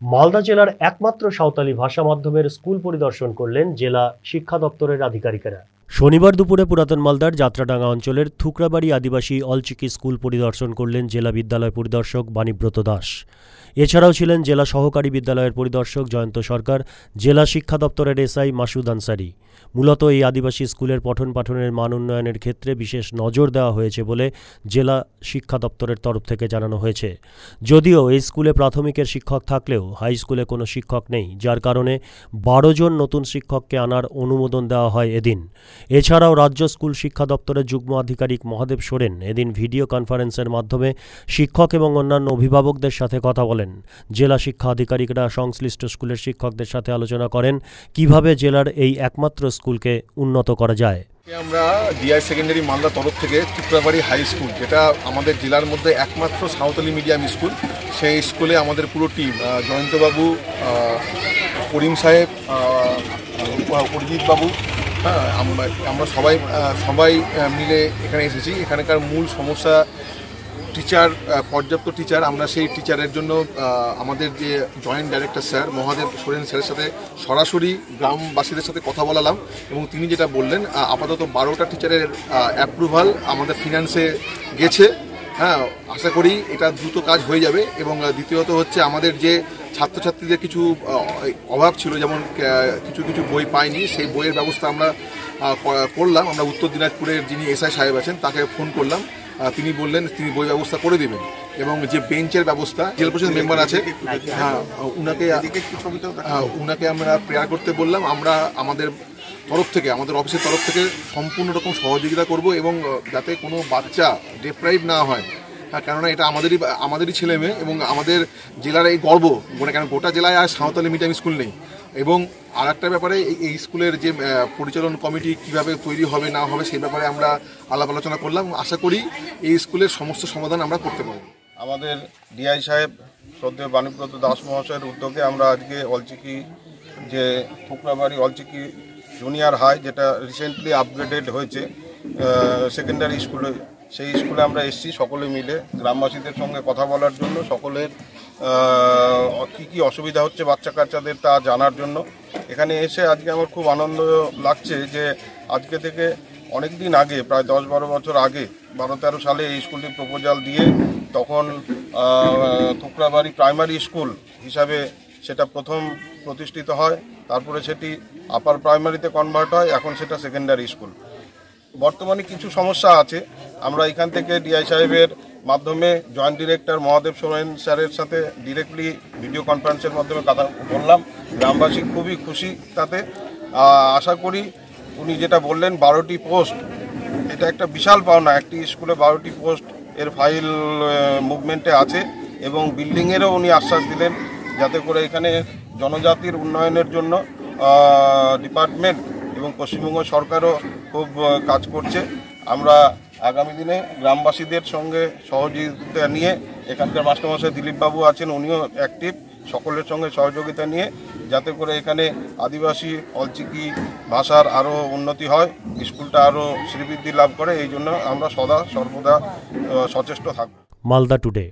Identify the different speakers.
Speaker 1: মালদা জেলার একমাত্র সাঁওতালি ভাষা মাধ্যমের স্কুল পরিদর্শন করলেন জেলা শিক্ষা দপ্তরের আধিকারিকেরা। শনিবার দুপুরে পুরাতন মালদার যাত্রাডাঙ্গা অঞ্চলের থুকরাবাড়ি আদিবাসী অলচিকি স্কুল পরিদর্শন করলেন জেলা বিদ্যালয় পরিদর্শক বাণীব্রত দাস। এছাড়াও ছিলেন জেলা সহকারী বিদ্যালয়ের পরিদর্শক জয়ন্ত সরকার, জেলা শিক্ষা দপ্তরের এসআই মাসুদ আনসারি। মূলত এই আদিবাসী স্কুলের পঠন পাঠনের মান উন্নয়নের ক্ষেত্রে বিশেষ নজর দেওয়া হয়েছে বলে জেলা শিক্ষা দপ্তরের তরফ থেকে জানানো হয়েছে। যদিও এই স্কুলে প্রাথমিকের শিক্ষক থাকলেও হাই স্কুলে কোনো শিক্ষক নেই, যার কারণে 12 জন নতুন শিক্ষককে আনার অনুমোদন দেওয়া হয় এদিন। এছাড়াও রাজ্য স্কুল শিক্ষা দপ্তরের যুগ্ম আধিকারিক মহাদেব সোরেন এদিন ভিডিও কনফারেন্সের মাধ্যমে শিক্ষক এবং অন্যান্য অভিভাবকদের সাথে কথা বলেন। জেলা শিক্ষা আধিকারিকরা সংশ্লিষ্ট স্কুলের শিক্ষকদের সাথে আলোচনা করেন কিভাবে জেলার এই একমাত্র স্কুলকে উন্নত করা যায়।
Speaker 2: আমরা ডিআই সেকেন্ডারি মালদা তরফ থেকে থুকরাবাড়ি হাই স্কুল, যেটা আমাদের জেলার মধ্যে একমাত্র সাঁওতালি মিডিয়াম স্কুল, সেই স্কুলে আমাদের পুরো টিম, জয়ন্তবাবু, করিম সাহেব, অরিজিৎ বাবু, হ্যাঁ, আমরা সবাই মিলে এখানে এসেছি। এখানকার মূল সমস্যা টিচার, পর্যাপ্ত টিচার। আমরা সেই টিচারের জন্য আমাদের যে joint director sir Mahadev Soren স্যারের সাথে সরাসরি গ্রামবাসীদের সাথে কথা বলালাম এবং তিনি যেটা বললেন, আপাতত 12টা টিচারের অ্যাপ্রুভাল আমাদের ফিনান্সে গেছে। হ্যাঁ, আশা করি এটা দ্রুত কাজ হয়ে যাবে। এবং দ্বিতীয়ত হচ্ছে আমাদের যে ছাত্রছাত্রীদের কিছু অভাব ছিল, যেমন কিছু বই পায়নি, সেই বইয়ের ব্যবস্থা আমরা করলাম। আমরা উত্তর দিনাজপুরের যিনি এসআই সাহেব আছেন তাকে ফোন করলাম, তিনি বললেন তিনি বই ব্যবস্থা করে দেবেন। এবং যে বেঞ্চের ব্যবস্থা, জেলা পরিষদ মেম্বার আছে, হ্যাঁ, উনাকে আমরা প্রেয়ার করতে বললাম। আমরা আমাদের তরফ থেকে, আমাদের অফিসের তরফ থেকে সম্পূর্ণ রকম সহযোগিতা করব এবং যাতে কোনো বাচ্চা ডিপ্রাইভ না হয়। হ্যাঁ, কেননা এটা আমাদেরই ছেলে মেয়ে এবং আমাদের জেলার এই গর্ব, মানে কেন গোটা জেলায় আর সাঁওতালি মিডিয়াম স্কুল নেই। এবং আর একটা ব্যাপারে, এই স্কুলের যে পরিচালন কমিটি কিভাবে তৈরি হবে না হবে সেই ব্যাপারে আমরা আলাপ আলোচনা করলাম। আশা করি এই স্কুলের সমস্ত সমাধান আমরা করতে পারব।
Speaker 3: আমাদের ডিআই সাহেব শ্রদ্ধেয় বাণীব্রত দাস মহাশয়ের উদ্যোগে আমরা আজকে অলচিকি, যে থুকরাবাড়ি অলচিকি জুনিয়র হাই, যেটা রিসেন্টলি আপগ্রেডেড হয়েছে সেকেন্ডারি স্কুলে, সেই স্কুলে আমরা এসেছি সকলে মিলে গ্রামবাসীদের সঙ্গে কথা বলার জন্য, সকলের কী কী অসুবিধা হচ্ছে বাচ্চা কাচ্চাদের তা জানার জন্য। এখানে এসে আজকে আমার খুব আনন্দ লাগছে যে আজকে থেকে অনেক দিন আগে, প্রায় 10-12 বছর আগে, 12-13 সালে এই স্কুলটি প্রপোজাল দিয়ে তখন থুকরাবাড়ি প্রাইমারি স্কুল হিসাবে সেটা প্রথম প্রতিষ্ঠিত হয়। তারপরে সেটি আপার প্রাইমারিতে কনভার্ট হয়, এখন সেটা সেকেন্ডারি স্কুল। বর্তমানে কিছু সমস্যা আছে। আমরা এখান থেকে ডিআই সাহেবের মাধ্যমে জয়েন্ট ডিরেক্টর মহাদেব সোরেন স্যারের সাথে ডিরেক্টলি ভিডিও কনফারেন্সের মাধ্যমে কথা বললাম। গ্রামবাসী খুবই খুশি তাতে। আশা করি উনি যেটা বললেন 12টি পোস্ট, এটা একটা বিশাল পাওনা। একটি স্কুলে 12টি পোস্ট এর ফাইল মুভমেন্টে আছে এবং বিল্ডিংয়েরও উনি আশ্বাস দিলেন, যাতে করে এখানে জনজাতির উন্নয়নের জন্য ডিপার্টমেন্ট এবং পশ্চিমবঙ্গ সরকারও খুব কাজ করছে। আমরা আগামী দিনে গ্রামবাসীদের সঙ্গে সহযোগিতা নিয়ে, এখানকার মাস্টারমশাই দিলীপবাবু আছেন, উনিও অ্যাক্টিভ, সকলের সঙ্গে সহযোগিতা নিয়ে যাতে করে এখানে আদিবাসী অলচিকি ভাষার আরও উন্নতি হয়, স্কুলটা আরও শ্রীবৃদ্ধি লাভ করে, এই জন্য আমরা সদা সর্বদা সচেষ্ট থাকব।
Speaker 1: মালদা টুডে।